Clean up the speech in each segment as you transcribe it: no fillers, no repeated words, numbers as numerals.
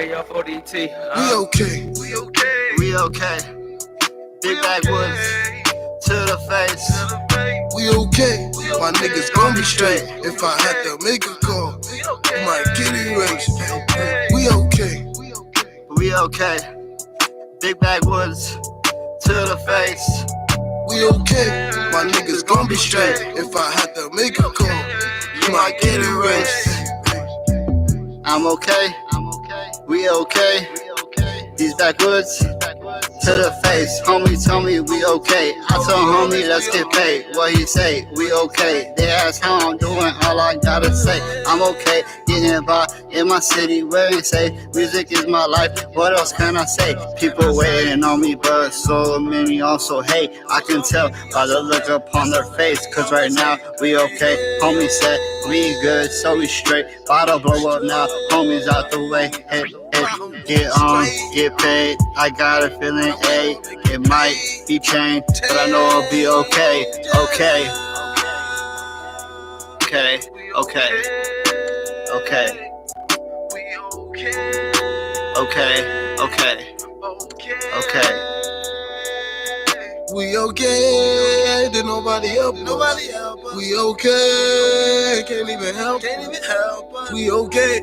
KF4DT. We okay. We okay. Big backwoods to the face. We okay. My niggas gon' be straight. If I had to make a call, you might get erased. We okay. We okay. Big backwoods to the face. We okay. My niggas gon' be straight. If I had to make a call, you might get erased. I'm okay. We okay. These backwoods to the face. Homie told me we okay. I told homie let's get paid. What he say? We okay. They ask how I'm doing. All I gotta say, I'm okay. Getting by in my city where they say music is my life. What else can I say? People waiting on me, but so many also hate. I can tell by the look upon their face. Cause right now we okay. Homie said we good, so we straight. Bottle blow up now. Homies out the way. Hey. Get on, get paid. I got a feeling, it might be changed, but I know it'll be okay. Okay. We okay, did nobody help us. We okay, can't even help us. We okay.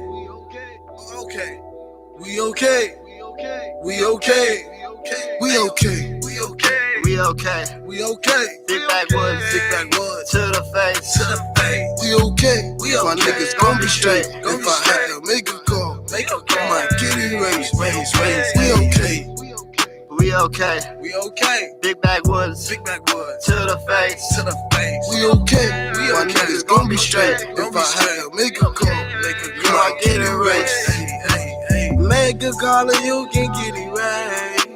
We okay. We okay. We okay. We okay. We okay. Big backwoods to the face. We okay. My niggas gon' be straight. If I had to make a call, I might get erased. We okay. We okay. Big backwoods to the face. We okay. My niggas gon' be straight. If I had to make a call, you might get erased. Make a call and you can get erased.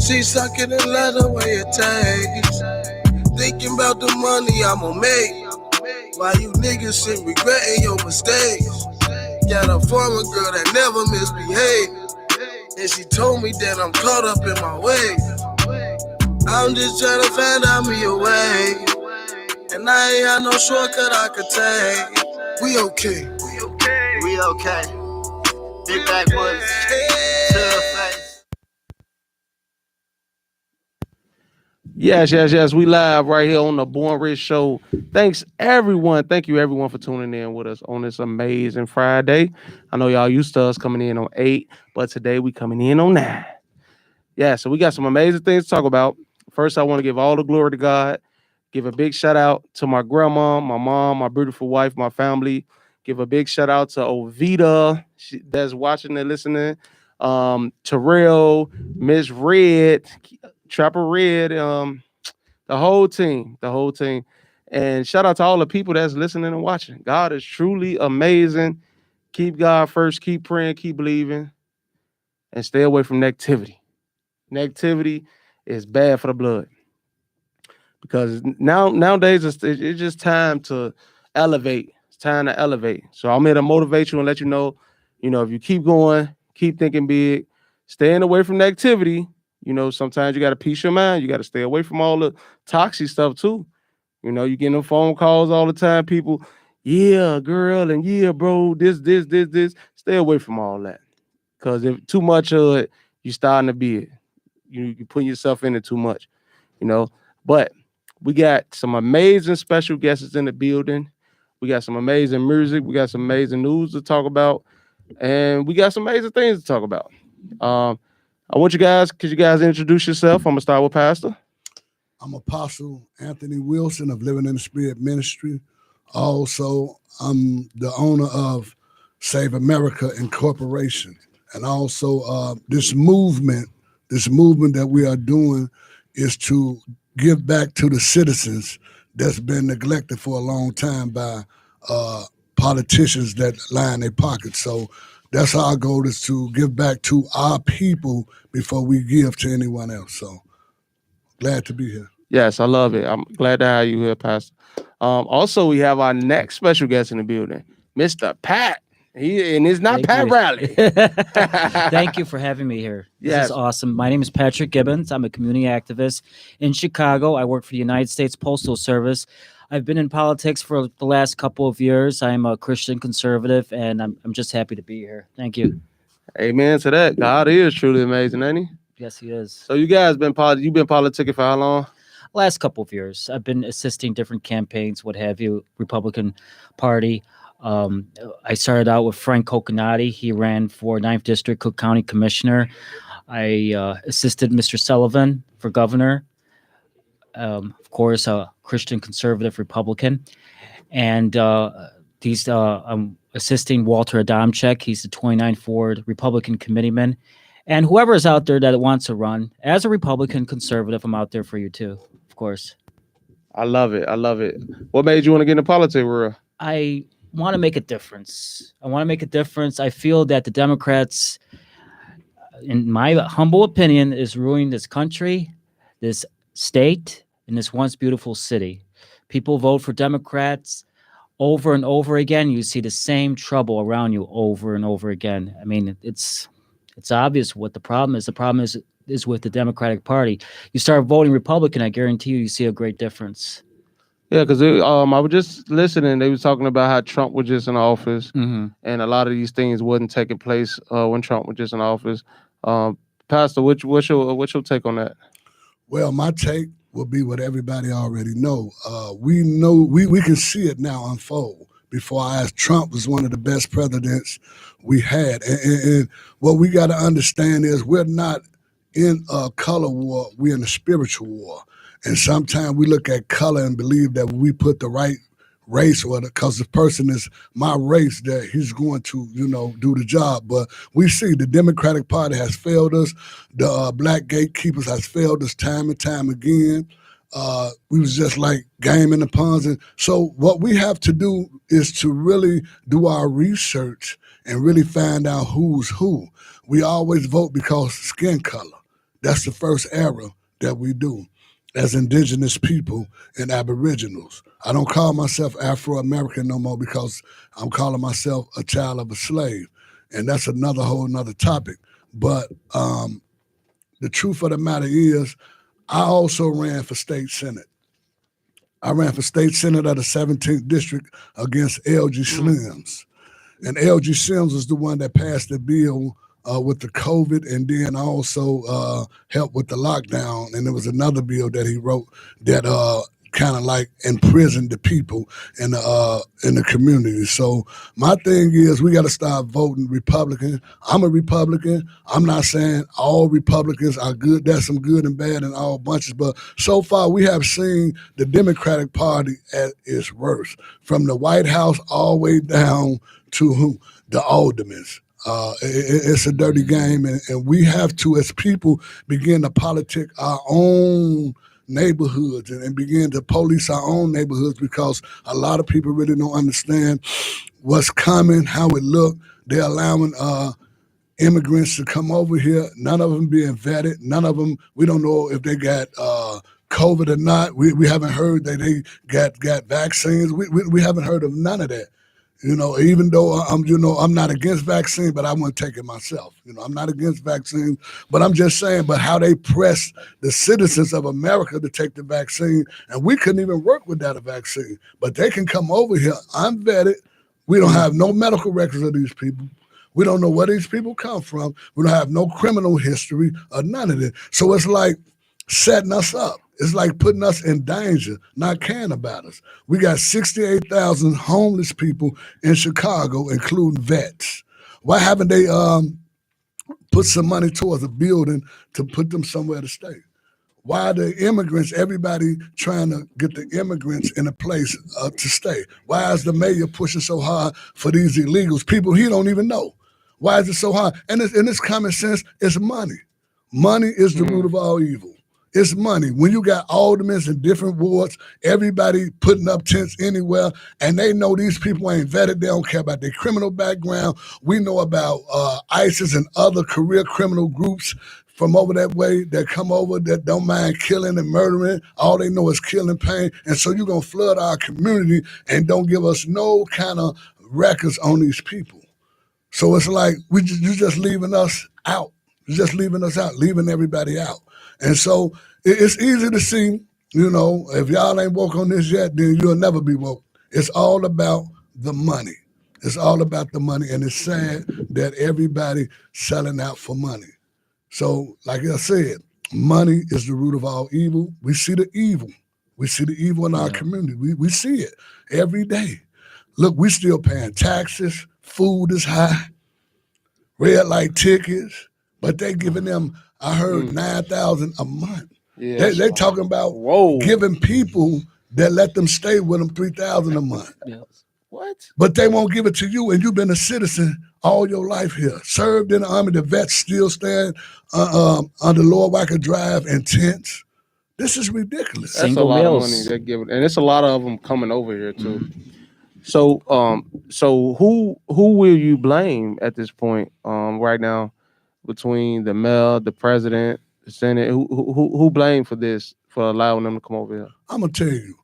She sucking and let her way it takes. Thinking about the money I'ma make. Why you niggas sit regretting your mistakes? Got a former girl that never misbehaved. And she told me that I'm caught up in my ways. I'm just trying to find out me a way. And I ain't had no shortcut I could take. We okay. We okay. Big backwoods to the face. Yes. We live right here on the Bornrich Show. Thank you everyone for tuning in with us on this amazing Friday. I know y'all used to us coming in on 8, but today we coming in on 9. Yeah, so we got some amazing things to talk about. First, I want to give all the glory to God. Give a big shout out to my grandma, my mom, my beautiful wife, my family. Give a big shout out to Ovita that's watching and listening. Terrell, Miss Red, Trapper Red, the whole team. And shout out to all the people that's listening and watching. God is truly amazing. Keep God first, keep praying, keep believing, and stay away from negativity. Negativity is bad for the blood. Because nowadays it's just time to elevate. It's time to elevate. So I'm here to motivate you and let you know, if you keep going, keep thinking big, staying away from negativity. Sometimes you got to peace your mind. You got to stay away from all the toxic stuff too. You getting them phone calls all the time. People, yeah, girl, and yeah, bro, this. Stay away from all that. Because if too much of it, you're starting to be it. You putting yourself in it too much, But we got some amazing special guests in the building. We got some amazing music. We got some amazing news to talk about. And we got some amazing things to talk about. I want you guys, could you guys introduce yourself? I'm going to start with Pastor. I'm Apostle Anthony Wilson of Living in the Spirit Ministry. Also, I'm the owner of Save America Incorporation. And also this movement that we are doing is to give back to the citizens that's been neglected for a long time by politicians that line their pockets. So that's our goal, is to give back to our people before we give to anyone else. So glad to be here. Yes, I love it. I'm glad to have you here, Pastor. Also, we have our next special guest in the building, Mr. Pat. And it's not Pat Riley. Thank you for having me here. This Yes. is awesome. My name is Patrick Gibbons. I'm a community activist in Chicago. I work for the United States Postal Service. I've been in politics for the last couple of years. I'm a Christian conservative, and I'm just happy to be here. Thank you. Amen to that. God is truly amazing, ain't he? Yes, he is. So you guys you've been politicking for how long? Last couple of years, I've been assisting different campaigns, what have you, Republican Party. I started out with Frank Coconati. He ran for 9th District Cook County Commissioner. I assisted Mr. Sullivan for governor. Of course, a Christian conservative Republican. And I'm assisting Walter Adamczyk. He's the 29th Ward Republican committeeman. And whoever is out there that wants to run, as a Republican conservative, I'm out there for you too, of course. I love it. I love it. What made you want to get into politics, Rura? I want to make a difference. I feel that the Democrats, in my humble opinion, is ruining this country, this state, and this once beautiful city. People vote for Democrats over and over again. You see the same trouble around you over and over again. I mean, it's obvious what the problem is. The problem is with the Democratic Party. You start voting Republican, I guarantee you see a great difference. Yeah, because I was just listening. They was talking about how Trump was just in office, and a lot of these things wasn't taking place when Trump was just in office. Pastor, what's your take on that? Well, my take will be what everybody already know. We can see it now unfold before our eyes. Trump was one of the best presidents we had. And what we got to understand is we're not in a color war, we're in a spiritual war. And sometimes we look at color and believe that we put the right race or because the person is my race that he's going to, do the job. But we see the Democratic Party has failed us. The black gatekeepers has failed us time and time again. We was just like game in the ponds. And so what we have to do is to really do our research and really find out who's who. We always vote because skin color. That's the first error that we do as indigenous people and aboriginals. I don't call myself Afro-American no more because I'm calling myself a child of a slave. And that's whole nother topic. But the truth of the matter is, I also ran for state senate. I ran for state senate of the 17th district against L.G. Slims. And L.G. Sims was the one that passed the bill with the COVID, and then also helped with the lockdown. And there was another bill that he wrote that kind of like imprisoned the people in the community. So my thing is we got to start voting Republican. I'm a Republican. I'm not saying all Republicans are good. There's some good and bad in all bunches, but so far we have seen the Democratic Party at its worst, from the White House all the way down to the aldermen. It's a dirty game, and we have to, as people, begin to politic our own neighborhoods and begin to police our own neighborhoods, because a lot of people really don't understand what's coming, how it look. They're allowing immigrants to come over here, none of them being vetted, none of them, we don't know if they got COVID or not. We haven't heard that they got vaccines. We haven't heard of none of that. Even though I'm not against vaccine, but I wouldn't take it myself. I'm not against vaccines, but I'm just saying, but how they press the citizens of America to take the vaccine, and we couldn't even work without a vaccine, but they can come over here. I'm vetted. We don't have no medical records of these people. We don't know where these people come from. We don't have no criminal history or none of it. So it's like setting us up. It's like putting us in danger, not caring about us. We got 68,000 homeless people in Chicago, including vets. Why haven't they put some money towards a building to put them somewhere to stay? Why are the immigrants, everybody trying to get the immigrants in a place to stay? Why is the mayor pushing so hard for these illegals, people he don't even know? Why is it so hard? And it's common sense, it's money. Money is the root of all evil. It's money. When you got aldermen in different wards, everybody putting up tents anywhere, and they know these people ain't vetted. They don't care about their criminal background. We know about ISIS and other career criminal groups from over that way that come over that don't mind killing and murdering. All they know is killing pain. And so you're going to flood our community and don't give us no kind of records on these people. So it's like you're just leaving us out. You're just leaving us out, leaving everybody out. And so it's easy to see, if y'all ain't woke on this yet, then you'll never be woke. It's all about the money. It's all about the money, and it's sad that everybody selling out for money. So, like I said, money is the root of all evil. We see the evil. We see the evil in our community. We see it every day. Look, we still paying taxes. Food is high. Red light tickets. But they giving them, I heard, $9,000 a month. Yeah, They talking about giving people that let them stay with them $3,000 a month. Yeah. What? But they won't give it to you, and you've been a citizen all your life here. Served in the Army, the vets still stand under Lord Wacker Drive in tents. This is ridiculous. That's Single a lot meals. of money they're giving, and it's a lot of them coming over here too. So, who will you blame at this point, right now, between the mayor, the president, the Senate? Who blame for this, for allowing them to come over here? I'm going to tell you,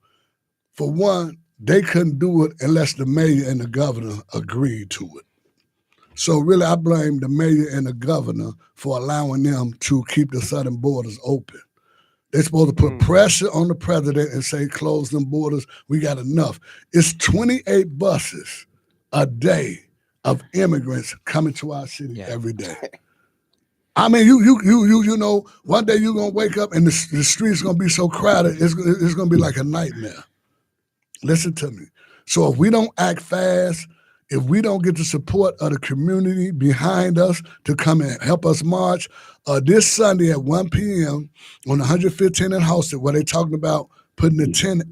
for one, they couldn't do it unless the mayor and the governor agreed to it. So really, I blame the mayor and the governor for allowing them to keep the southern borders open. They're supposed to put pressure on the president and say, close them borders. We got enough. It's 28 buses a day of immigrants coming to our city every day. I mean, you know, one day you're gonna wake up and the street's gonna be so crowded, it's gonna be like a nightmare. Listen to me. So if we don't act fast, if we don't get the support of the community behind us to come and help us march, this Sunday at 1 p.m. on 115 in Halsted, where they talking about putting a tent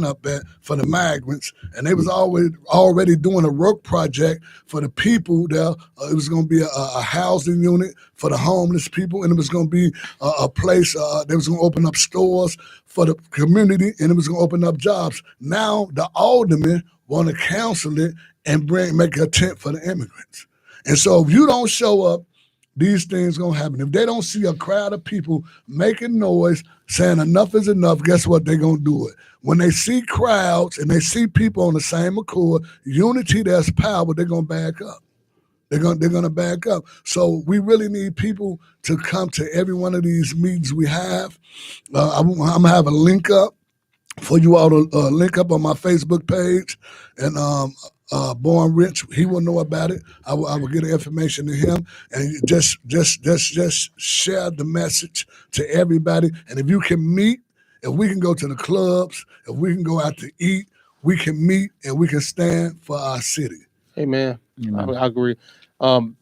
up there for the migrants, and they was already doing a work project for the people there. It was going to be a housing unit for the homeless people, and it was going to be a place, they was going to open up stores for the community, and it was going to open up jobs. Now the aldermen want to cancel it and make a tent for the immigrants. And so if you don't show up, these things gonna happen. If they don't see a crowd of people making noise, saying enough is enough, guess what? They're gonna do it. When they see crowds and they see people on the same accord, unity, there's power, they're gonna back up. They're gonna back up. So we really need people to come to every one of these meetings we have. I'm gonna have a link up for you all to link up on my Facebook page, and Bornrich, he will know about it. I will get the information to him, and just share the message to everybody. And if you can meet, if we can go to the clubs, if we can go out to eat, we can meet and we can stand for our city. Hey man, I agree.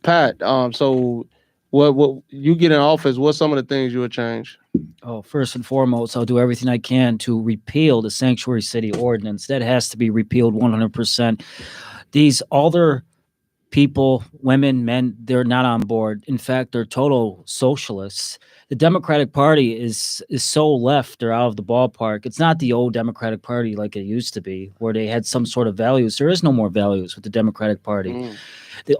Pat, so what you get in office, what's some of the things you would change? Oh, first and foremost, I'll do everything I can to repeal the sanctuary city ordinance. That has to be repealed 100%. These older people, women, men, they're not on board. In fact, they're total socialists. The Democratic Party is so left, they're out of the ballpark. It's not the old Democratic Party like it used to be, where they had some sort of values. There is no more values with the Democratic Party.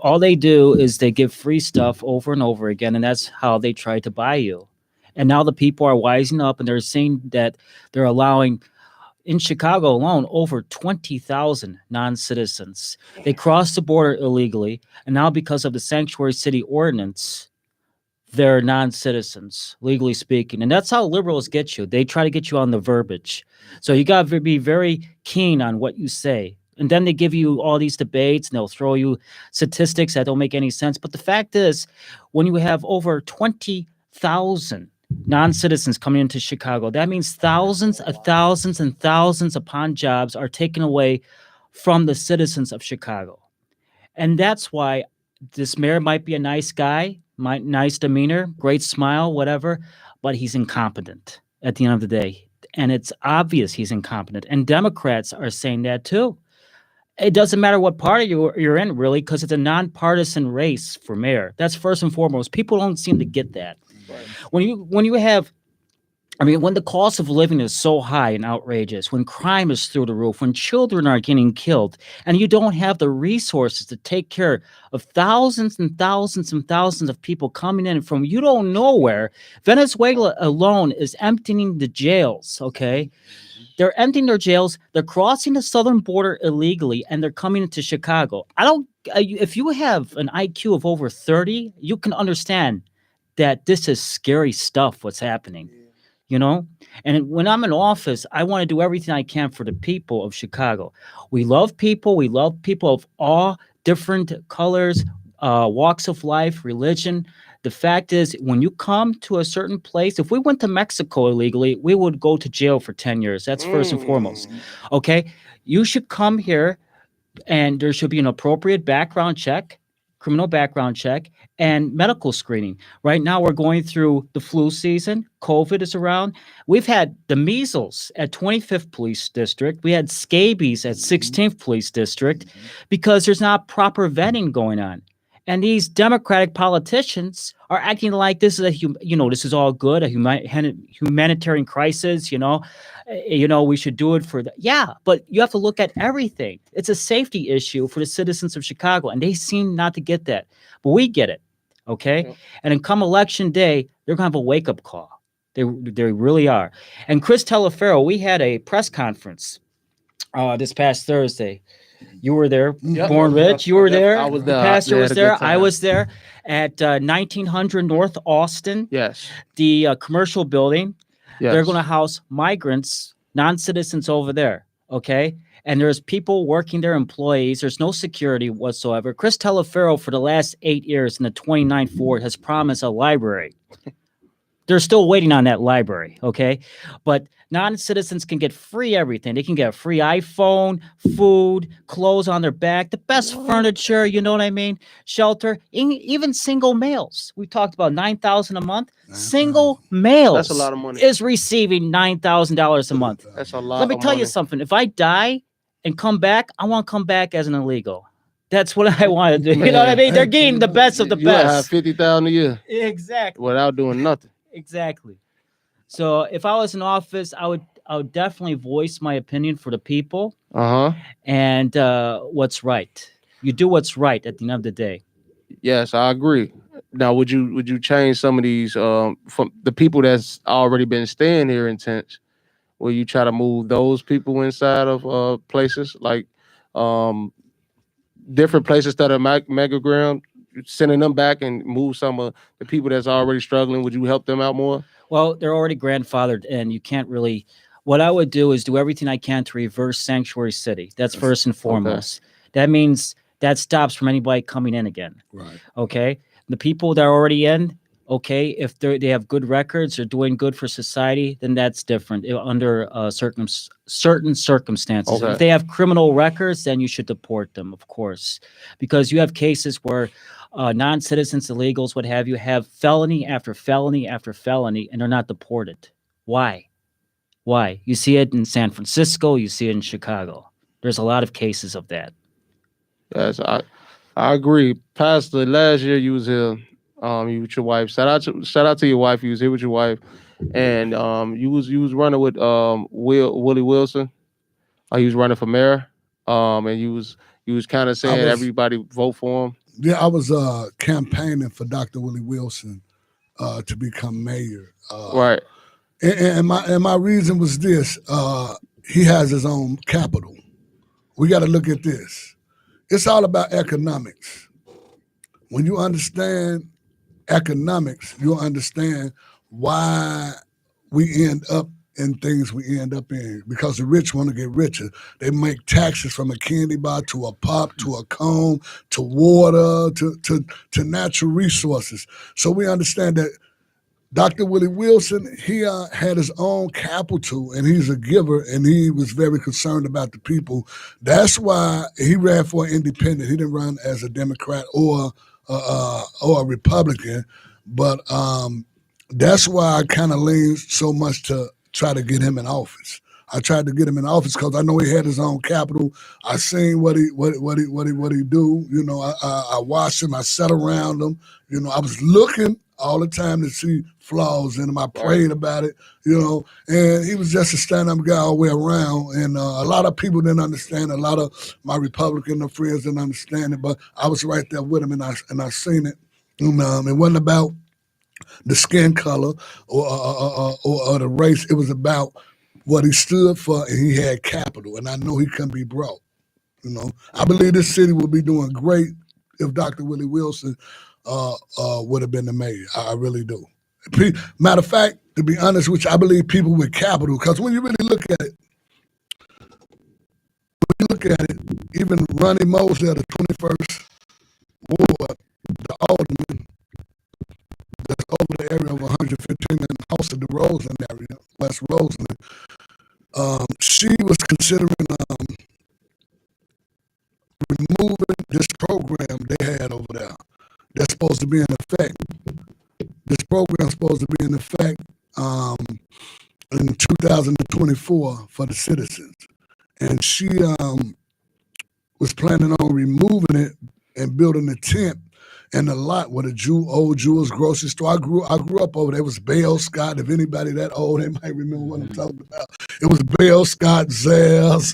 All they do is they give free stuff over and over again, and that's how they try to buy you. And now the people are wising up, and they're saying that they're allowing, in Chicago alone, over 20,000 non-citizens. They crossed the border illegally, and now because of the sanctuary city ordinance, they're non-citizens, legally speaking. And that's how liberals get you. They try to get you on the verbiage. So you got to be very keen on what you say. And then they give you all these debates, and they'll throw you statistics that don't make any sense. But the fact is, when you have over 20,000 non-citizens coming into Chicago, that means thousands and thousands upon jobs are taken away from the citizens of Chicago. And that's why this mayor might be a nice guy, nice demeanor, great smile, whatever, but he's incompetent at the end of the day. And it's obvious he's incompetent. And Democrats are saying that too. It doesn't matter what party you're in, really, because it's a nonpartisan race for mayor. That's first and foremost. People don't seem to get that. When you have, I mean, when the cost of living is so high and outrageous, when crime is through the roof, when children are getting killed, and you don't have the resources to take care of thousands and thousands and thousands of people coming in from you don't know where. Venezuela alone is emptying the jails, okay? They're emptying their jails. They're crossing the southern border illegally, and they're coming into Chicago. If you have an IQ of over 30, you can understand that this is scary stuff, what's happening, you know? And when I'm in office, I want to do everything I can for the people of Chicago. We love people of all different colors, walks of life, religion. The fact is, when you come to a certain place, if we went to Mexico illegally, we would go to jail for 10 years. That's first and foremost. Okay? You should come here, and there should be an appropriate background check, criminal background check, and medical screening. Right now, we're going through the flu season. COVID is around. We've had the measles at 25th Police District. We had scabies at 16th Police District because there's not proper vetting going on. And these Democratic politicians are acting like this is this is all good, a humanitarian crisis. We should do it for but you have to look at everything. It's a safety issue for the citizens of Chicago, and they seem not to get that, but we get it. Okay, and then come election day, they're gonna have a wake up call. They really are. And Chris Telefero, we had a press conference this past Thursday. You were there, Bornrich. You were there. I was there. The pastor was there. I was there at 1900 North Austin. Yes. The commercial building. Yes. They're going to house migrants, non-citizens over there. Okay. And there's people working there, employees. There's no security whatsoever. Chris Telefero, for the last 8 years in the 29th Ward, has promised a library. They're still waiting on that library, okay? But non-citizens can get free everything. They can get a free iPhone, food, clothes on their back, the best furniture, you know what I mean? Shelter, even single males. We talked about $9,000 a month. Single males That's a lot of money. is receiving $9,000 a month. That's a lot. Let me tell you something. If I die and come back, I want to come back as an illegal. That's what I want to do. You know what I mean? They're getting the best of the You have best. $50,000 a year Exactly. without doing nothing. Exactly. So if I was in office, I would definitely voice my opinion for the people and what's right. You do what's right at the end of the day. Yes, I agree. Now, would you change some of these from the people that's already been staying here in tents? Will you try to move those people inside of places like different places that are megagram, sending them back and move some of the people that's already struggling? Would you help them out more? Well, they're already grandfathered, and you can't really. What I would do is do everything I can to reverse sanctuary city. That's first and foremost. That means that stops from anybody coming in again. Right. Okay. The people that are already in, okay, if they have good records, they're doing good for society, then that's different under certain circumstances. Okay. If they have criminal records, then you should deport them, of course, because you have cases where non-citizens, illegals, what have you, have felony after felony after felony, and they're not deported. Why? You see it in San Francisco. You see it in Chicago. There's a lot of cases of that. Yes, I agree. Pastor, last year you was here. You with your wife. Shout out to your wife. You was here with your wife, and you was running with Willie Wilson. He was running for mayor. And you was kind of saying everybody vote for him. Yeah, I was campaigning for Dr. Willie Wilson to become mayor. Right. And my reason was this: he has his own capital. We got to look at this. It's all about economics. When you understand economics, you'll understand why we end up in things we end up in, because the rich want to get richer. They make taxes from a candy bar to a pop to a comb to water to natural resources. So we understand that Dr. Willie Wilson, he had his own capital, and he's a giver, and he was very concerned about the people. That's why he ran for an independent. He didn't run as a Democrat or a Republican, but that's why I kind of leaned so much to try to get him in office. I tried to get him in office because I know he had his own capital. I seen what he do. You know, I watched him. I sat around him. You know, I was looking all the time to see flaws in him. I prayed about it. You know, and he was just a stand-up guy all the way around. And a lot of people didn't understand. A lot of my Republican friends didn't understand it. But I was right there with him, and I seen it. And, it wasn't about the skin color or the race. It was about what he stood for, and he had capital, and I know he can be brought. You know, I believe this city would be doing great if Dr. Willie Wilson would have been the mayor. I really do. Matter of fact, to be honest with you, I believe people with capital, because when you really look at it, look at it, even Ronnie Mosley of the 21st Ward, the alderman that's over the area of 115 and also the Roland area, West Roseland, she was considering removing this program they had over there that's supposed to be in effect. This program is supposed to be in effect in 2024 for the citizens. And she was planning on removing it and building a tent in the lot with a old Jewel's grocery store. I grew up over there. It was Bell Scott. If anybody that old, they might remember what I'm talking about. It was Bell Scott, Zaz,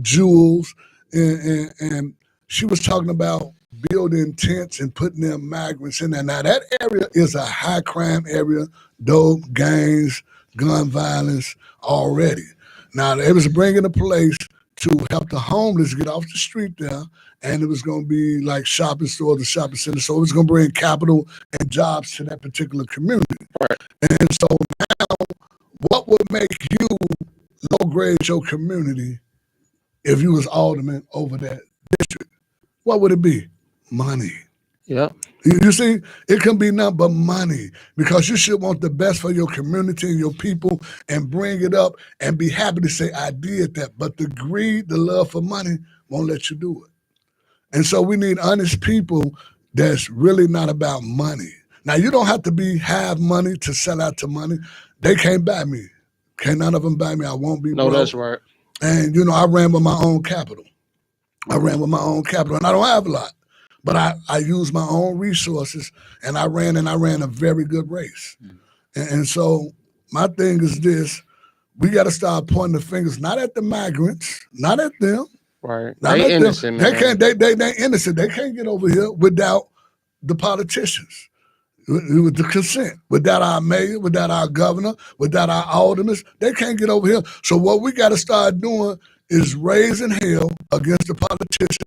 Jewel's. And she was talking about building tents and putting them migrants in there. Now, that area is a high crime area, dope, gangs, gun violence already. Now, they was bringing a place to help the homeless get off the street there, and it was going to be like shopping stores and shopping centers. So it was going to bring capital and jobs to that particular community. Right. And so now, what would make you low grade your community if you was alderman over that district? What would it be? Money. Yeah. You see, it can be nothing but money, because you should want the best for your community and your people and bring it up and be happy to say, I did that. But the greed, the love for money won't let you do it. And so we need honest people that's really not about money. Now, you don't have to have money to sell out to money. They can't buy me. Can't none of them buy me. I won't be broke. That's right. And, I ran with my own capital. And I don't have a lot. But I used my own resources, and I ran a very good race. And so my thing is this: we got to start pointing the fingers, not at the migrants, not at them. Right. They innocent, man. They can't. They innocent. They can't get over here without the politicians, with the consent, without our mayor, without our governor, without our aldermen. They can't get over here. So what we got to start doing is raising hell against the politicians,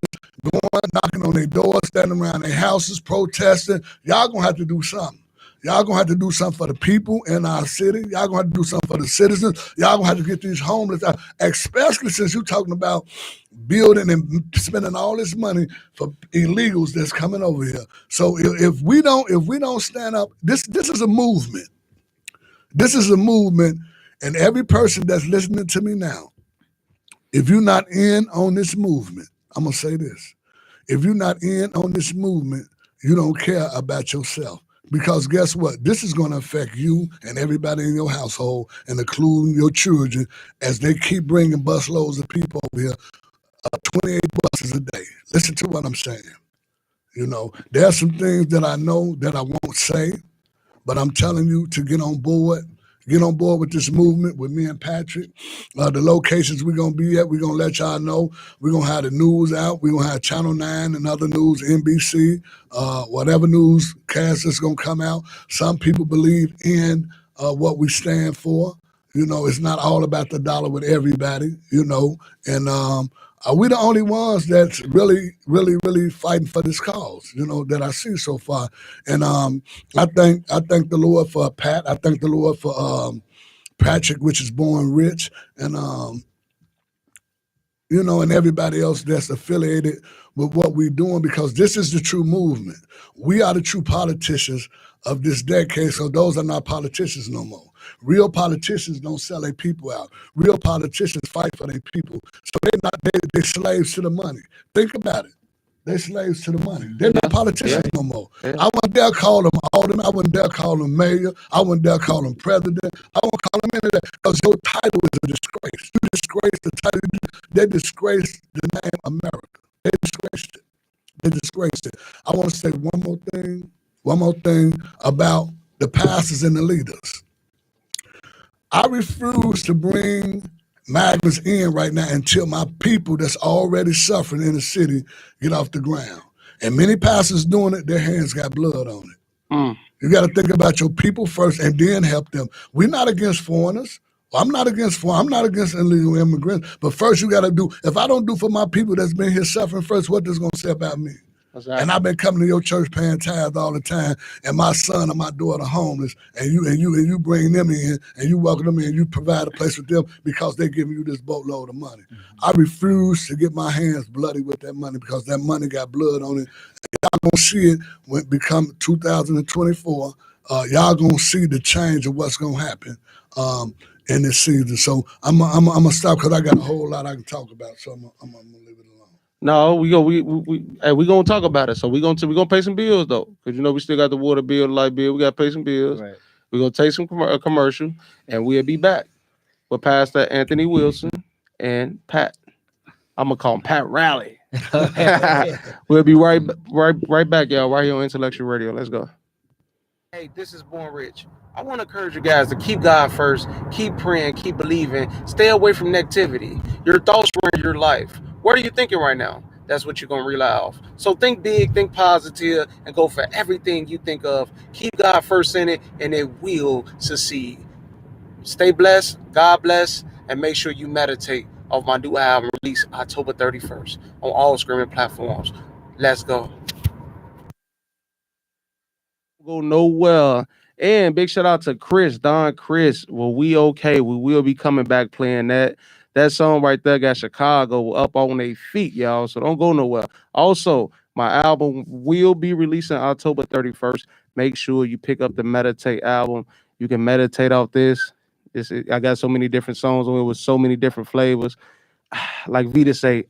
going, knocking on their doors, standing around their houses, protesting. Y'all gonna have to do something. Y'all gonna have to do something for the people in our city. Y'all gonna have to do something for the citizens. Y'all gonna have to get these homeless out, especially since you're talking about building and spending all this money for illegals that's coming over here. So if we don't stand up, this is a movement. This is a movement, and every person that's listening to me now, if you're not in on this movement, I'm going to say this. If you're not in on this movement, you don't care about yourself. Because guess what? This is going to affect you and everybody in your household, and including your children, as they keep bringing busloads of people over here, 28 buses a day. Listen to what I'm saying. There are some things that I know that I won't say, but I'm telling you to get on board. Get on board with this movement with me and Patrick. The locations we're going to be at, we're going to let y'all know. We're going to have the news out. We're going to have Channel 9 and other news, NBC, whatever newscast is going to come out. Some people believe in what we stand for. It's not all about the dollar with everybody, and are we the only ones that's really, really, really fighting for this cause, that I see so far? And I thank the Lord for Pat. I thank the Lord for Patrick, which is Bornrich, and and everybody else that's affiliated with what we're doing, because this is the true movement. We are the true politicians of this decade, so those are not politicians no more. Real politicians don't sell their people out. Real politicians fight for their people. So they're slaves to the money. Think about it. They're slaves to the money. They're not politicians no more. Yeah. I wouldn't dare call them alderman. I wouldn't dare call them mayor. I wouldn't dare call them president. I won't call them any of that, because your title is a disgrace. You disgrace the title. They disgraced the name America. They disgraced it. I want to say one more thing about the pastors and the leaders. I refuse to bring migrants in right now until my people that's already suffering in the city get off the ground. And many pastors doing it, their hands got blood on it. You got to think about your people first and then help them. We're not against foreigners. I'm not against illegal immigrants. But first you got to do, if I don't do for my people that's been here suffering first, what this going to say about me? Exactly. And I've been coming to your church paying tithes all the time, and my son and my daughter homeless, and you bring them in, and you welcome them in, you provide a place for them because they're giving you this boatload of money. I refuse to get my hands bloody with that money because that money got blood on it. Y'all gonna see it when it become 2024. Y'all gonna see the change of what's gonna happen in this season. So I'm gonna stop because I got a whole lot I can talk about. So I'm gonna leave it alone. No, we gonna talk about it. So we gonna pay some bills though, because we still got the water bill, the light bill. We gotta pay some bills. Right. We're gonna take some commercial, and we'll be back with Pastor Anthony Wilson and Pat. I'm gonna call him Pat Rally. We'll be right back, y'all, right here on Intellectual Radio. Let's go. Hey, this is Bornrich. I want to encourage you guys to keep God first, keep praying, keep believing, stay away from negativity. Your thoughts run your life. What are you thinking right now? That's what you're going to rely off. So think big, think positive, and go for everything you think of. Keep God first in it, and it will succeed. Stay blessed, God bless, and make sure you meditate off my new album released October 31st on all streaming platforms. Let's go. Go nowhere. And big shout out to Don Chris. Well, we okay. We will be coming back playing that. That song right there got Chicago up on their feet, y'all. So don't go nowhere. Also, my album will be releasing October 31st. Make sure you pick up the Meditate album. You can meditate off this. I got so many different songs on it with so many different flavors. Like Vita say,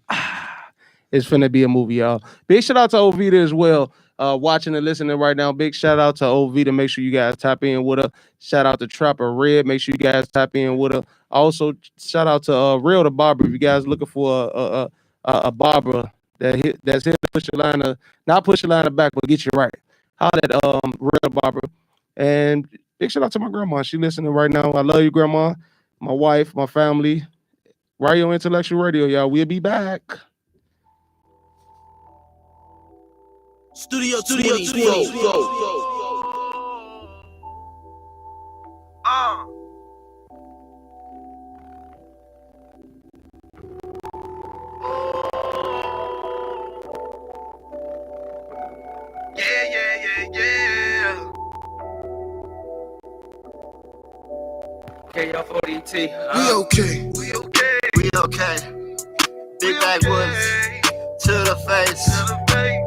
it's finna be a movie, y'all. Big shout out to Ovita as well. Watching and listening right now. Big shout out to Ovita. Make sure you guys tap in with her. Shout out to Trapper Red. Make sure you guys tap in with her. Also, shout out to Real the Barber. If you guys looking for a barber that's here to push your liner, not push your liner back, but get you right. How that Real the Barber. And big shout out to my grandma. She listening right now. I love you, grandma. My wife, my family. Right on Intellectual Radio, y'all. We'll be back. Studio. Yeah. KF40T. We okay. Big backwoods to the face.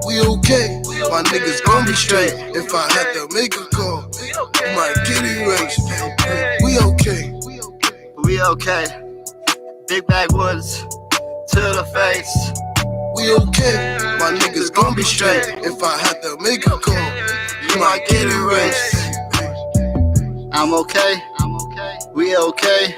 We okay. My niggas gon' be straight. If I had to make a call, you might get erased. We okay. We okay. Big backwoods to the face. We okay. My niggas gon' be straight. If I had to make a call, you might get erased. I'm okay. We okay.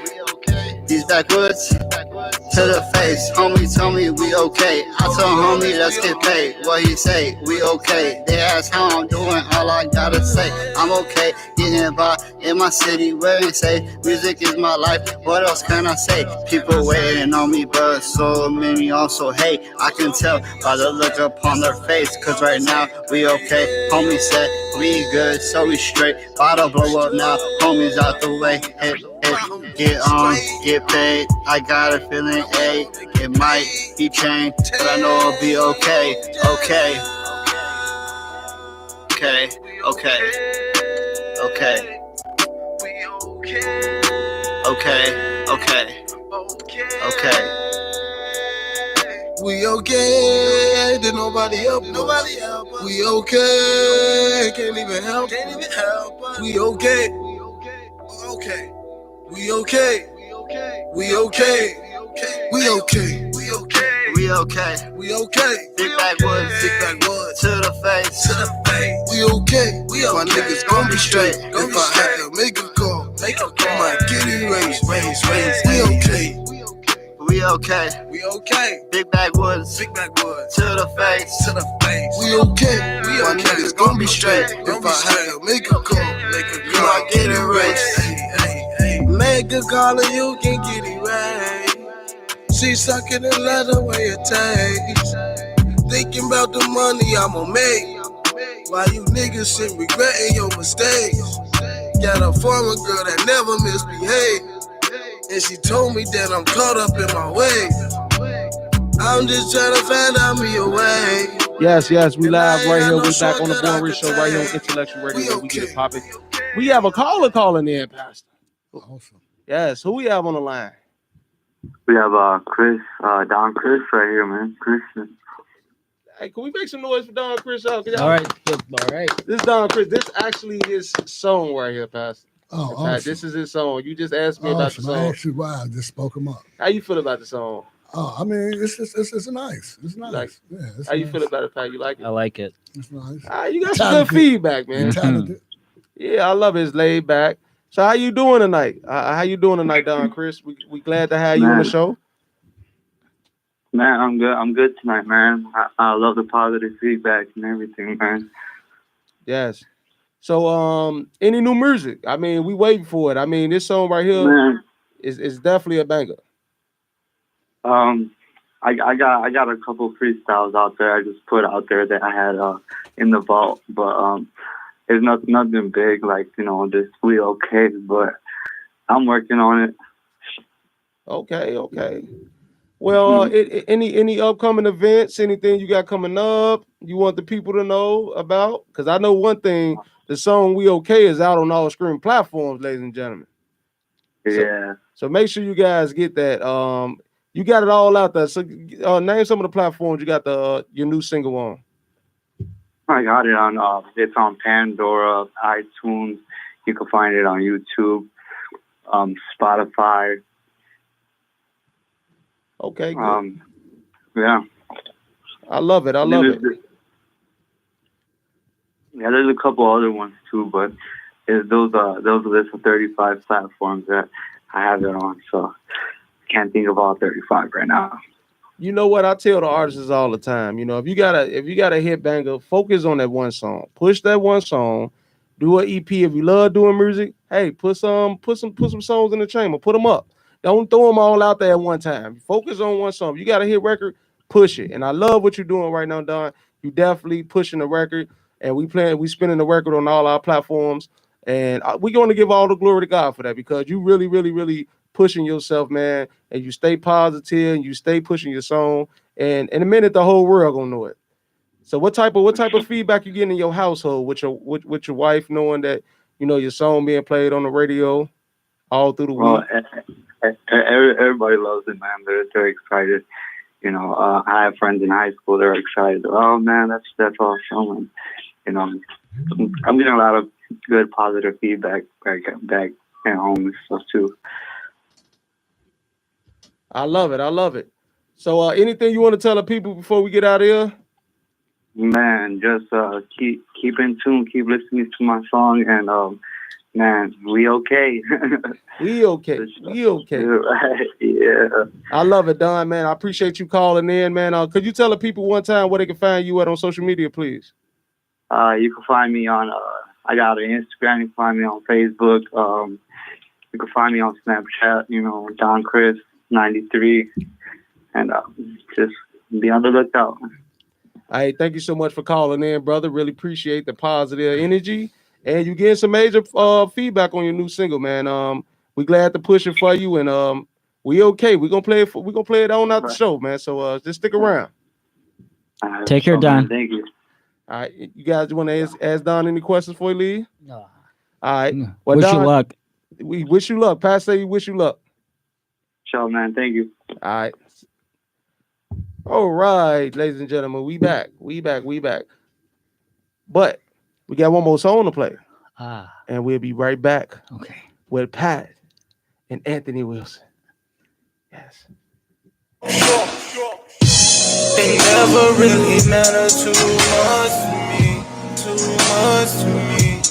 These backwoods to the face. Homie told me we okay. I told homie let's get paid. What he say? We okay. They ask how I'm doing. All I gotta say, I'm okay. Getting by in my city where they say music is my life. What else can I say? People waiting on me, but so many also hate. I can tell by the look upon their face. Cause right now we okay. Homie said we good, so we straight. Bottle blow up now. Homies out the way. Hey. Get on, get paid. I got a feeling, it might be changed, but I know it'll be okay. Okay. We okay, did nobody help us. We okay, can't even help us. We okay. We okay. Big backwoods to the face. We okay. My niggas gon' be straight. If I had to make a call, I might get erased. We okay. Big backwoods to the face. We okay. My niggas gon' be straight. If I had to make a call, you might get erased. Make a call and you can get erased. She sucking the leather way it tastes. Thinking about the money I'ma make. While you niggas sit regretting your mistakes. Got a former girl that never misbehaved. And she told me that I'm caught up in my ways. I'm just trying to find out me a way. Yes, we live right here. We back on the Bornrich show right here on Intellectual Radio. We get it popping. We have a caller calling in, Pastor. Awesome. Yes, who we have on the line? We have Chris, Don Chris right here, man. Christian. Hey, can we make some noise for Don Chris out? All right. This is Don Chris. This actually his song right here, Pastor. Oh, awesome. This is his song. You just asked me about the song. I asked you why. I just spoke him up. How you feel about the song? Oh, I mean, it's nice. It's nice. Like, it's how you nice. feel about it, Pat? You like it? I like it. It's nice. You got some good feedback, man. You're talented. Yeah, I love it. It's laid back. So how you doing tonight? How you doing tonight, Don Chris? We glad to have you on the show. Man, I'm good. I'm good tonight, man. I love the positive feedback and everything, man. Yes. So, any new music? I mean, we waiting for it. I mean, this song right here Man, is definitely a banger. I got a couple freestyles out there. I just put out there that I had in the vault, but it's nothing big, like, you know, just we okay. But I'm working on it. Okay. Well, any upcoming events, anything you got coming up, you want the people to know about? Because I know one thing, the song "We Okay" is out on all streaming platforms, ladies and gentlemen. Yeah. So make sure you guys get that. You got it all out there. So name some of the platforms you got your new single on. I got it on. It's on Pandora, iTunes. You can find it on YouTube, Spotify. Okay. Good. Yeah. I love it. Yeah, there's a couple other ones too, but those are the 35 platforms that I have it on. So I can't think of all 35 right now. You know what I tell the artists all the time? You know, if you got a hit banger, focus on that one song. Push that one song. Do an EP. If you love doing music, hey, put some songs in the chamber. Put them up. Don't throw them all out there at one time. Focus on one song. If you got a hit record, push it. And I love what you're doing right now, Don. You definitely pushing the record, and we spinning the record on all our platforms. And we're going to give all the glory to God for that, because you really, really, really pushing yourself, man. And you stay positive, and you stay pushing your song. And in a minute, the whole world gonna know it. So what type of feedback you getting in your household with your wife, knowing that, you know, your song being played on the radio all through the week? Everybody loves it, man. They're excited. You know, I have friends in high school. They're excited. Oh man, that's awesome. And, you know, I'm getting a lot of good positive feedback back at home and stuff too. I love it. So anything you want to tell the people before we get out of here? Man, just keep in tune, keep listening to my song, and man, we okay. We okay. Yeah. I love it, Don, man. I appreciate you calling in, man. Could you tell the people one time where they can find you at on social media, please? You can find me on, I got an Instagram. You can find me on Facebook. You can find me on Snapchat, you know, Don Chris 93. And just be on the lookout. Hey, thank you so much for calling in, brother. Really appreciate the positive energy. And you getting some major feedback on your new single, man. We glad to push it for you, and we okay. We're gonna play it on out the show, man. So just stick around. Take care, Don. Thank you. All right, you guys want to ask Don any questions before you leave? No. All right. Well, wish Don, you luck. We wish you luck. Pastor, we wish you luck. Sure, man. Thank you. All right. All right, ladies and gentlemen, we back. But we got one more song to play. And we'll be right back. Okay. With Pat and Anthony Wilson. Yes. They never really matter too much to me.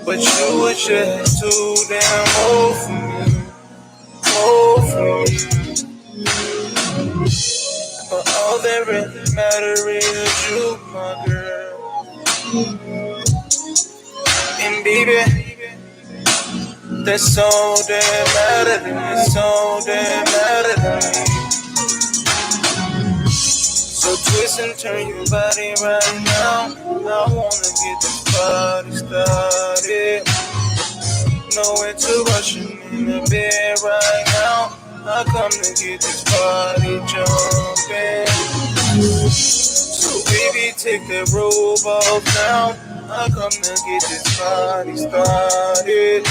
But you were just too damn old for me. But all that really matters is you, my girl. And baby, that's all that matters to me. So twist and turn your body right now. I wanna get this party started. No interruption in the bed right now. I come to get this party jumping. So baby, take that robe off now. I come to get this party started.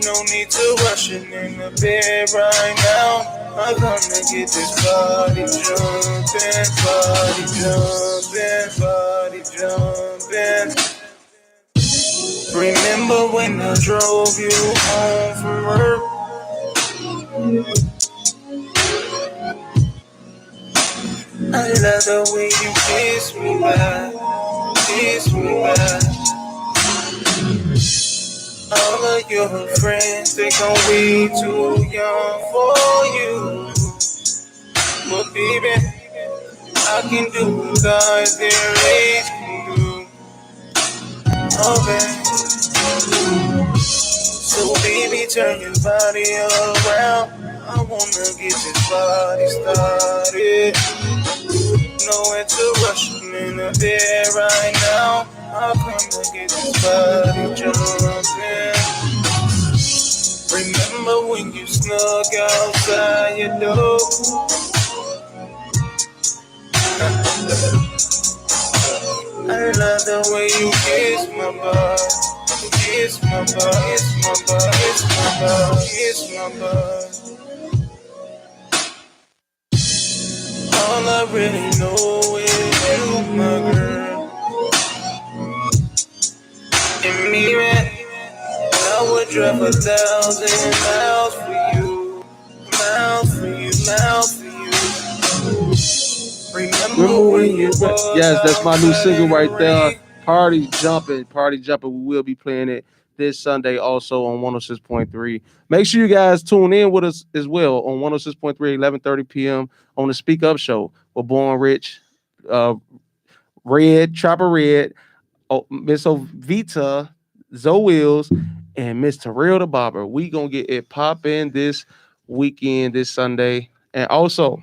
No need to rush it in the bed right now. I come to get this party jumping, party jumping. Remember when I drove you home from work? I love the way you kiss me back, kiss me back. All of your friends think I'm way too young for you, but baby, I can do what guys their age can do. Oh baby, so baby, turn your body around. I wanna get this body started. Nowhere to rush in the bed right now. I'll come to get this body jumping. Remember when you snuck outside your door? I love the way you kiss my butt. Kiss my butt, kiss my butt, kiss my butt, kiss my butt. All I really know is you, my girl. And me, man, I would drive 1,000 miles for you. Miles for you, miles for you. Remember when you Yes, that's my new single right there. Party jumping, party jumping. We will be playing it this Sunday also on 106.3. Make sure you guys tune in with us as well on 106.3, 11:30 p.m. on the Speak Up Show with Bornrich, Red, Chopper Red, Miss Ovita, Zoe Wills, and Miss Terrell the Barber. We gonna get it popping this weekend, this Sunday. And also,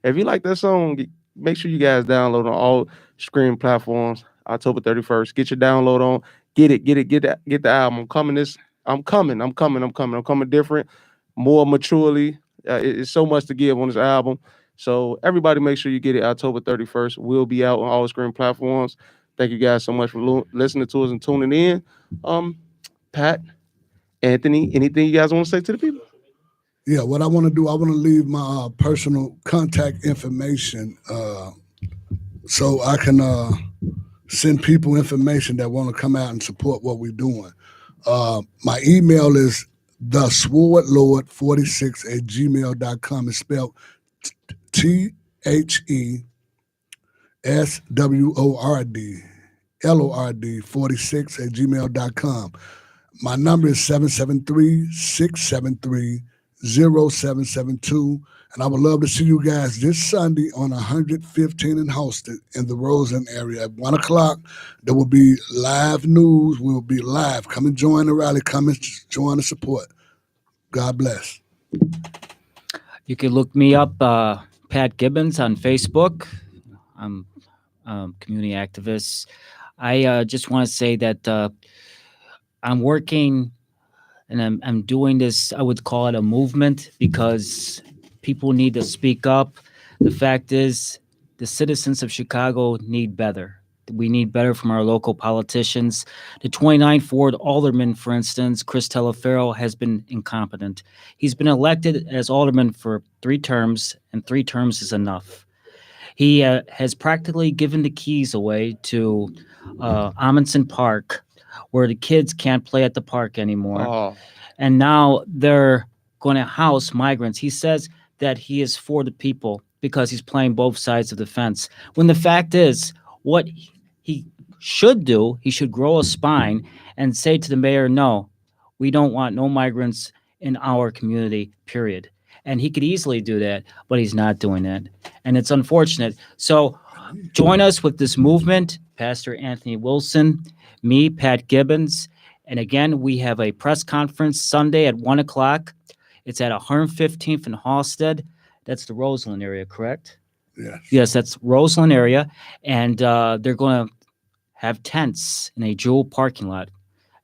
if you like that song, make sure you guys download on all streaming platforms. October 31st. Get your download on. Get the album. I'm coming different, more maturely. It's so much to give on this album. So everybody make sure you get it October 31st. We'll be out on all streaming platforms. Thank you guys so much for listening to us and tuning in. Pat, Anthony, anything you guys want to say to the people? Yeah, what I want to do, I want to leave my personal contact information so I can send people information that want to come out and support what we're doing. My email is theswordlord46@gmail.com. It's spelled THESWORDLORD46@gmail.com. My number is 773-673-0772. And I would love to see you guys this Sunday on 115 in Halsted in the Roseland area at 1 o'clock. There will be live news. We will be live. Come and join the rally. Come and join the support. God bless. You can look me up, Pat Gibbons, on Facebook. I'm community activist. I just want to say that I'm working and I'm doing this, I would call it a movement, because people need to speak up. The fact is, the citizens of Chicago need better. We need better from our local politicians. The 29th Ward Alderman, for instance, Chris Telefero, has been incompetent. He's been elected as alderman for 3 terms, and 3 terms is enough. He has practically given the keys away to Amundsen Park, where the kids can't play at the park anymore. Oh. And now they're going to house migrants. He says that he is for the people because he's playing both sides of the fence. When the fact is, what he should do, he should grow a spine and say to the mayor, no, we don't want no migrants in our community, period. And he could easily do that, but he's not doing that. And it's unfortunate. So join us with this movement, Pastor Anthony Wilson, me, Pat Gibbons. And again, we have a press conference Sunday at 1 o'clock. It's at 115th and Halsted. That's the Roseland area, correct? Yes. Yes, that's Roseland area. And they're going to have tents in a Jewel parking lot.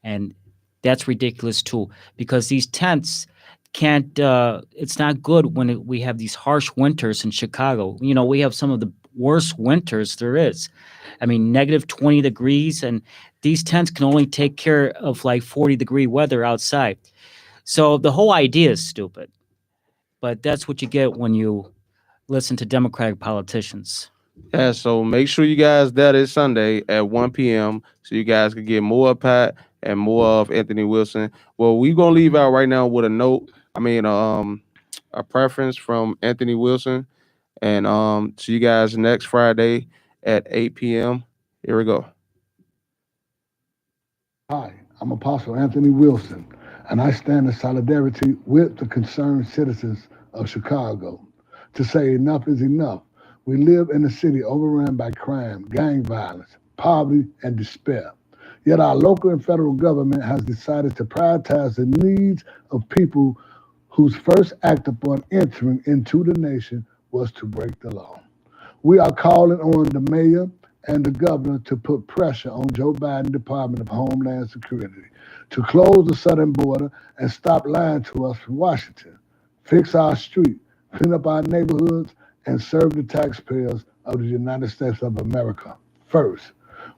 And that's ridiculous, too, because these tents, can't. It's not good when we have these harsh winters in Chicago. You know, we have some of the worst winters there is. I mean, negative 20 degrees, and these tents can only take care of like 40-degree weather outside. So the whole idea is stupid. But that's what you get when you listen to Democratic politicians. Yeah, so make sure you guys there this Sunday at 1 p.m. so you guys can get more of Pat and more of Anthony Wilson. Well, we're gonna leave out right now with a note. A preference from Anthony Wilson. And see you guys next Friday at 8 p.m. Here we go. Hi, I'm Apostle Anthony Wilson, and I stand in solidarity with the concerned citizens of Chicago to say enough is enough. We live in a city overrun by crime, gang violence, poverty, and despair. Yet our local and federal government has decided to prioritize the needs of people whose first act upon entering into the nation was to break the law. We are calling on the mayor and the governor to put pressure on Joe Biden Department of Homeland Security to close the southern border and stop lying to us from Washington, fix our street, clean up our neighborhoods, and serve the taxpayers of the United States of America first.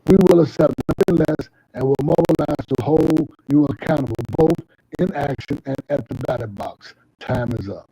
We will accept nothing less and will mobilize to hold you accountable both in action and at the ballot box. Time is up.